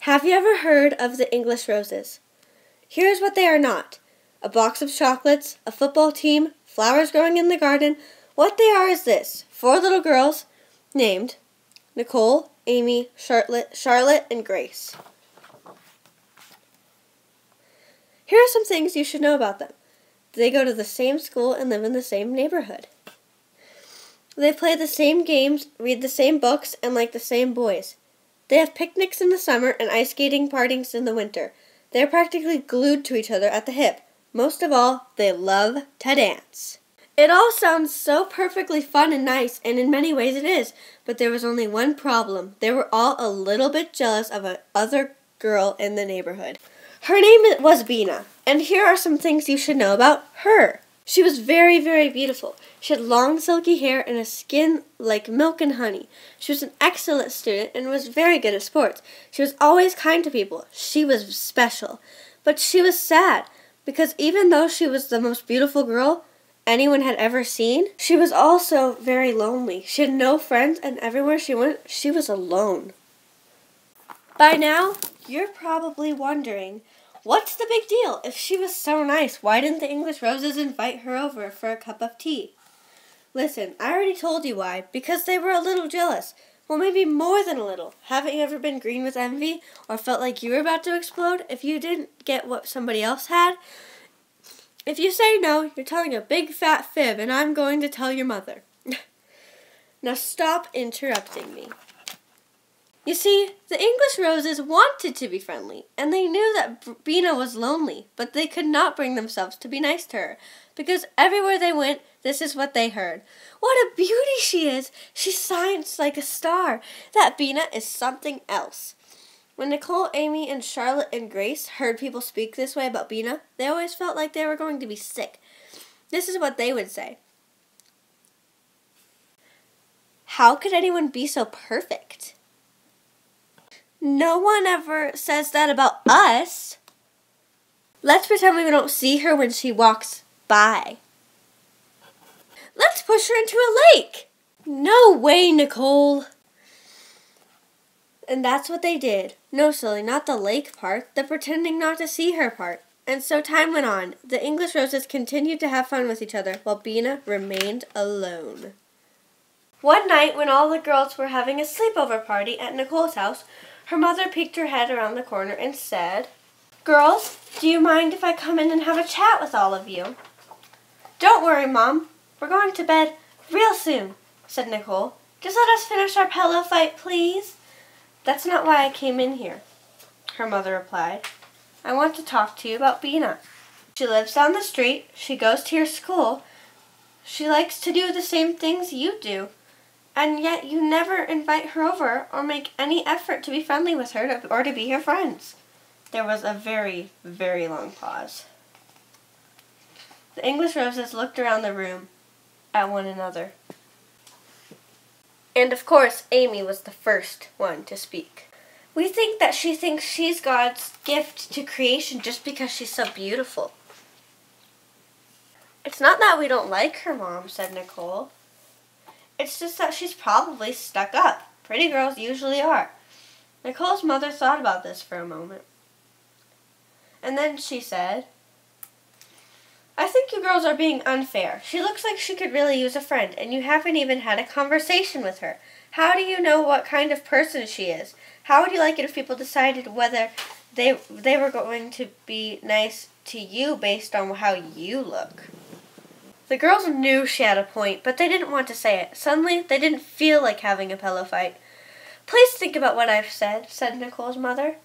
Have you ever heard of the English roses? Here's what they are not. A box of chocolates, a football team, flowers growing in the garden. What they are is this: 4 little girls named Nicole, Amy, Charlotte, and Grace. Here are some things you should know about them. They go to the same school and live in the same neighborhood. They play the same games, read the same books, and like the same boys. They have picnics in the summer and ice skating parties in the winter. They are practically glued to each other at the hip. Most of all, they love to dance. It all sounds so perfectly fun and nice, and in many ways it is, but there was only one problem. They were all a little bit jealous of another girl in the neighborhood. Her name was Bina, and here are some things you should know about her. She was very, very beautiful. She had long, silky hair and a skin like milk and honey. She was an excellent student and was very good at sports. She was always kind to people. She was special. But she was sad, because even though she was the most beautiful girl anyone had ever seen, she was also very lonely. She had no friends, and everywhere she went, she was alone. By now, you're probably wondering, what's the big deal? If she was so nice, why didn't the English roses invite her over for a cup of tea? Listen, I already told you why. Because they were a little jealous. Well, maybe more than a little. Haven't you ever been green with envy or felt like you were about to explode if you didn't get what somebody else had? If you say no, you're telling a big fat fib, and I'm going to tell your mother. Now stop interrupting me. You see, the English roses wanted to be friendly, and they knew that Bina was lonely, but they could not bring themselves to be nice to her, because everywhere they went, this is what they heard. What a beauty she is! She shines like a star. That Bina is something else. When Nicole, Amy, and Charlotte and Grace heard people speak this way about Bina, they always felt like they were going to be sick. This is what they would say. How could anyone be so perfect? No one ever says that about us. Let's pretend we don't see her when she walks by. Let's push her into a lake. No way, Nicole. And that's what they did. No, silly, not the lake part, the pretending not to see her part. And so time went on. The English roses continued to have fun with each other, while Bina remained alone. One night, when all the girls were having a sleepover party at Nicole's house, her mother peeked her head around the corner and said, "Girls, do you mind if I come in and have a chat with all of you?" "Don't worry, Mom. We're going to bed real soon," said Nicole. "Just let us finish our pillow fight, please." "That's not why I came in here," her mother replied. "I want to talk to you about Bina. She lives down the street. She goes to your school. She likes to do the same things you do. And yet you never invite her over or make any effort to be friendly with her or to be her friends." There was a very, very long pause. The English roses looked around the room at one another. And of course, Amy was the first one to speak. "We think that she thinks she's God's gift to creation just because she's so beautiful." "It's not that we don't like her, Mom," said Nicole. "It's just that she's probably stuck up. Pretty girls usually are." Nicole's mother thought about this for a moment. And then she said, "I think you girls are being unfair. She looks like she could really use a friend, and you haven't even had a conversation with her. How do you know what kind of person she is? How would you like it if people decided whether they were going to be nice to you based on how you look?" The girls knew she had a point, but they didn't want to say it. Suddenly, they didn't feel like having a pillow fight. "Please think about what I've said Nicole's mother.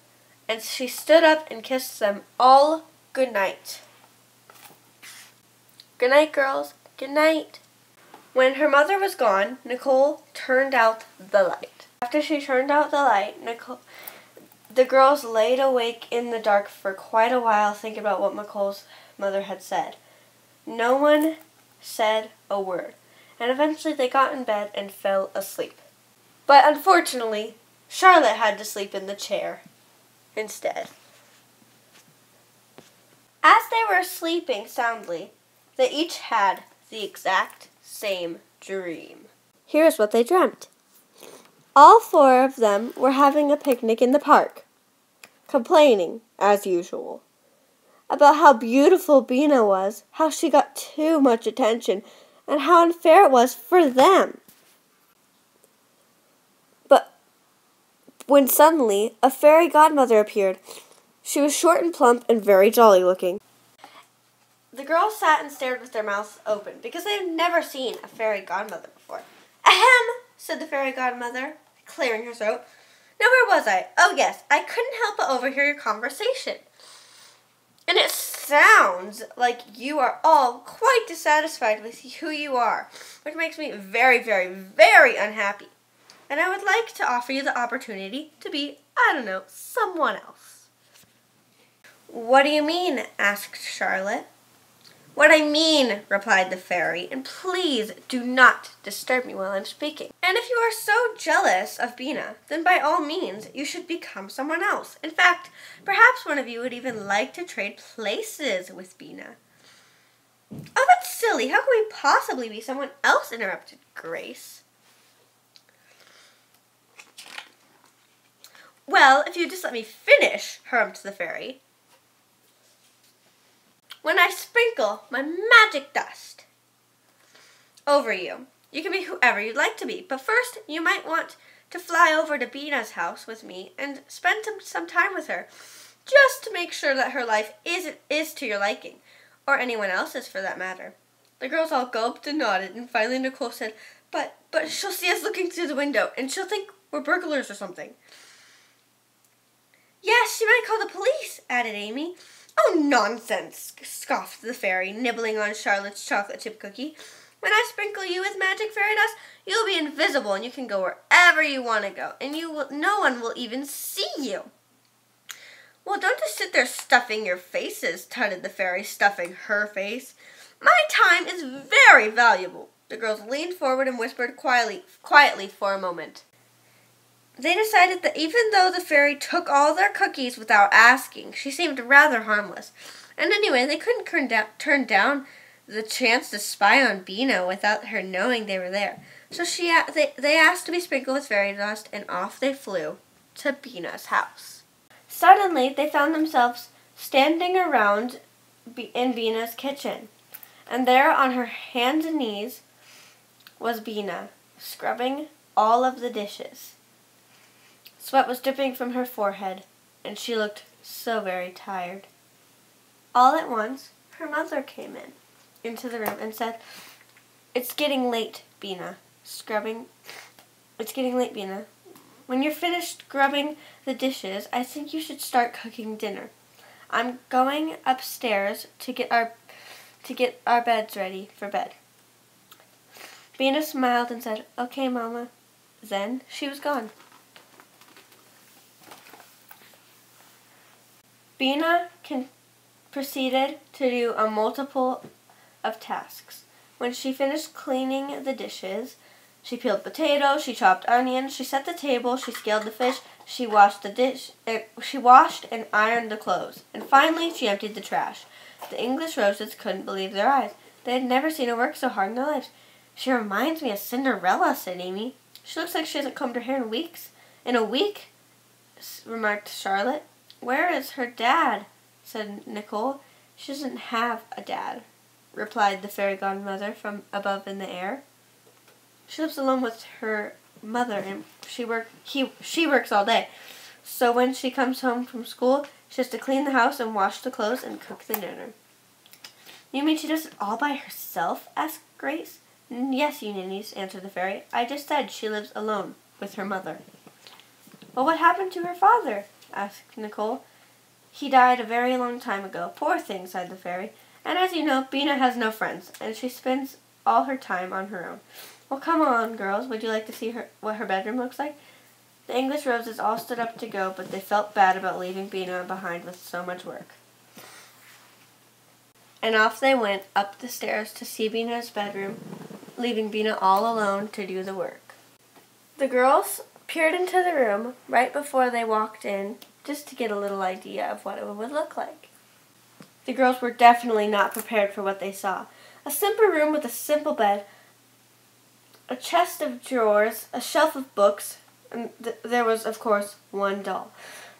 And she stood up and kissed them all good night. "Good night, girls. Good night." When her mother was gone, Nicole turned out the light. After she turned out the light, the girls laid awake in the dark for quite a while thinking about what Nicole's mother had said. No one said a word, and eventually they got in bed and fell asleep. But unfortunately, Charlotte had to sleep in the chair instead. As they were sleeping soundly, they each had the exact same dream. Here's what they dreamt. All 4 of them were having a picnic in the park. complaining, as usual, about how beautiful Bina was, how she got too much attention, and how unfair it was for them. But when suddenly a fairy godmother appeared, she was short and plump and very jolly looking. The girls sat and stared with their mouths open, because they had never seen a fairy godmother before. "Ahem," said the fairy godmother, clearing her throat. "Now where was I? Oh yes, I couldn't help but overhear your conversation. And it sounds like you are all quite dissatisfied with who you are, which makes me very, very, very unhappy. And I would like to offer you the opportunity to be, I don't know, someone else." "What do you mean?" asked Charlotte. "What I mean," replied the fairy, "and please do not disturb me while I'm speaking. And if you are so jealous of Bina, then by all means you should become someone else. In fact, perhaps one of you would even like to trade places with Bina." "Oh, that's silly. How can we possibly be someone else?" interrupted Grace. "Well, if you just let me finish," harumphed the fairy. "When I sprinkle my magic dust over you, you can be whoever you'd like to be. But first, you might want to fly over to Bina's house with me and spend some time with her, just to make sure that her life is to your liking, or anyone else's for that matter." The girls all gulped and nodded, and finally Nicole said, But she'll see us looking through the window, and she'll think we're burglars or something." "Yes, she might call the police," added Amy. "Oh, nonsense," scoffed the fairy, nibbling on Charlotte's chocolate chip cookie. "When I sprinkle you with magic fairy dust, you'll be invisible and you can go wherever you want to go, and no one will even see you." "Well, don't just sit there stuffing your faces," tutted the fairy, stuffing her face. "My time is very valuable." The girls leaned forward and whispered quietly for a moment. They decided that even though the fairy took all their cookies without asking, she seemed rather harmless. And anyway, they couldn't turn down the chance to spy on Bina without her knowing they were there. So they asked to be sprinkled with fairy dust, and off they flew to Bina's house. Suddenly, they found themselves standing around in Bina's kitchen. And there on her hands and knees was Bina, scrubbing all of the dishes. Sweat was dripping from her forehead, and she looked so very tired. All at once, her mother came into the room and said, "It's getting late, Bina. It's getting late, Bina. When you're finished scrubbing the dishes, I think you should start cooking dinner. I'm going upstairs to get our beds ready for bed." Bina smiled and said, "Okay, Mama." Then she was gone. Bina proceeded to do a multiple of tasks. When she finished cleaning the dishes, she peeled potatoes, she chopped onions, she set the table, she scaled the fish, she washed and ironed the clothes, and finally she emptied the trash. The English roses couldn't believe their eyes. They had never seen her work so hard in their lives. "She reminds me of Cinderella," said Amy. "She looks like she hasn't combed her hair in weeks." "In a week?" remarked Charlotte. "Where is her dad?" said Nicole. "She doesn't have a dad," replied the fairy godmother from above in the air. "She lives alone with her mother, and she works all day. So when she comes home from school, she has to clean the house and wash the clothes and cook the dinner." "You mean she does it all by herself?" asked Grace. "Yes, you ninnies," answered the fairy. "I just said she lives alone with her mother." "Well, what happened to her father?" asked Nicole. "He died a very long time ago. Poor thing," sighed the fairy. "And as you know, Bina has no friends, and she spends all her time on her own. Well, come on, girls. Would you like to see what her bedroom looks like?" The English roses all stood up to go, but they felt bad about leaving Bina behind with so much work. And off they went up the stairs to see Bina's bedroom, leaving Bina all alone to do the work. The girls peered into the room right before they walked in, just to get a little idea of what it would look like. The girls were definitely not prepared for what they saw. A simple room with a simple bed, a chest of drawers, a shelf of books, and there was, of course, one doll.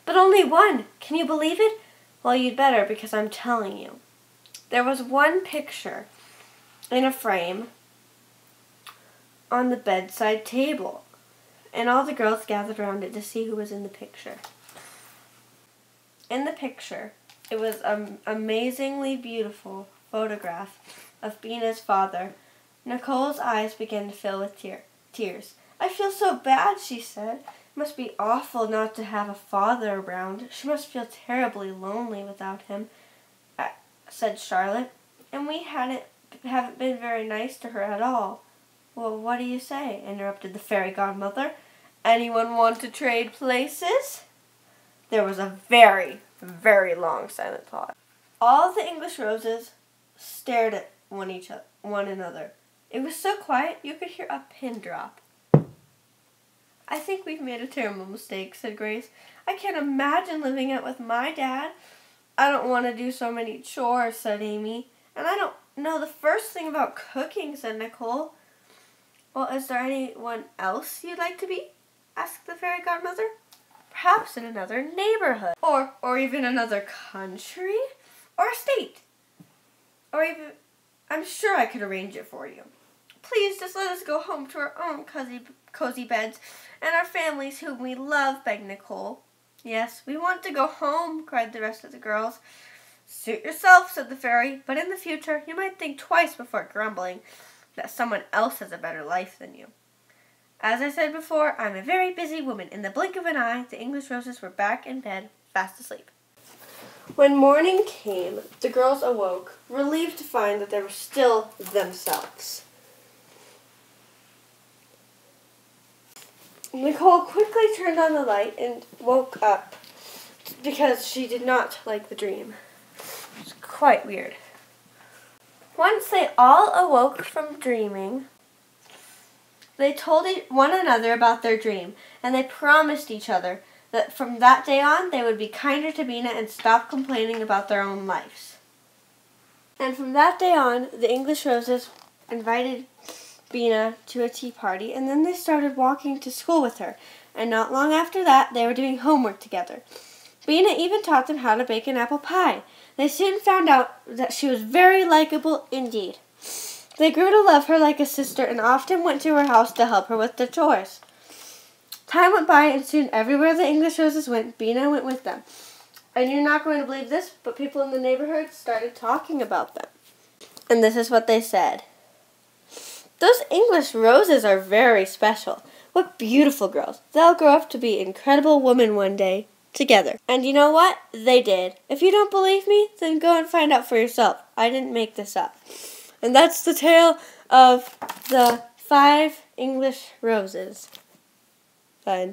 But only one. Can you believe it? Well, you'd better, because I'm telling you. There was one picture in a frame on the bedside table, and all the girls gathered around it to see who was in the picture. In the picture, it was an amazingly beautiful photograph of Bina's father. Nicole's eyes began to fill with tears. I feel so bad, she said. It must be awful not to have a father around. She must feel terribly lonely without him, said Charlotte. And we haven't been very nice to her at all. Well, what do you say? Interrupted the fairy godmother. Anyone want to trade places? There was a very, very long silent pause. All the English roses stared at one another. It was so quiet you could hear a pin drop. I think we've made a terrible mistake, said Grace. I can't imagine living out with my dad. I don't want to do so many chores, said Amy. And I don't know the first thing about cooking, said Nicole. Well, is there anyone else you'd like to be? Asked the fairy godmother. Perhaps in another neighborhood. Or even another country. Or a state. Or even, I'm sure I could arrange it for you. Please just let us go home to our own cozy beds and our families whom we love, begged Nicole. Yes, we want to go home, cried the rest of the girls. Suit yourself, said the fairy, but in the future you might think twice before grumbling that someone else has a better life than you. As I said before, I'm a very busy woman. In the blink of an eye, the English roses were back in bed, fast asleep. When morning came, the girls awoke, relieved to find that they were still themselves. Nicole quickly turned on the light and woke up because she did not like the dream. It was quite weird. Once they all awoke from dreaming, they told one another about their dream, and they promised each other that from that day on they would be kinder to Bina and stop complaining about their own lives. And from that day on, the English roses invited Bina to a tea party, and then they started walking to school with her, and not long after that they were doing homework together. Bina even taught them how to bake an apple pie. They soon found out that she was very likable indeed. They grew to love her like a sister and often went to her house to help her with the chores. Time went by, and soon everywhere the English roses went, Bina went with them. And you're not going to believe this, but people in the neighborhood started talking about them. And this is what they said. Those English roses are very special. What beautiful girls. They'll grow up to be incredible women one day, together. And you know what? They did. If you don't believe me, then go and find out for yourself. I didn't make this up. And that's the tale of the 5 English roses. Fine.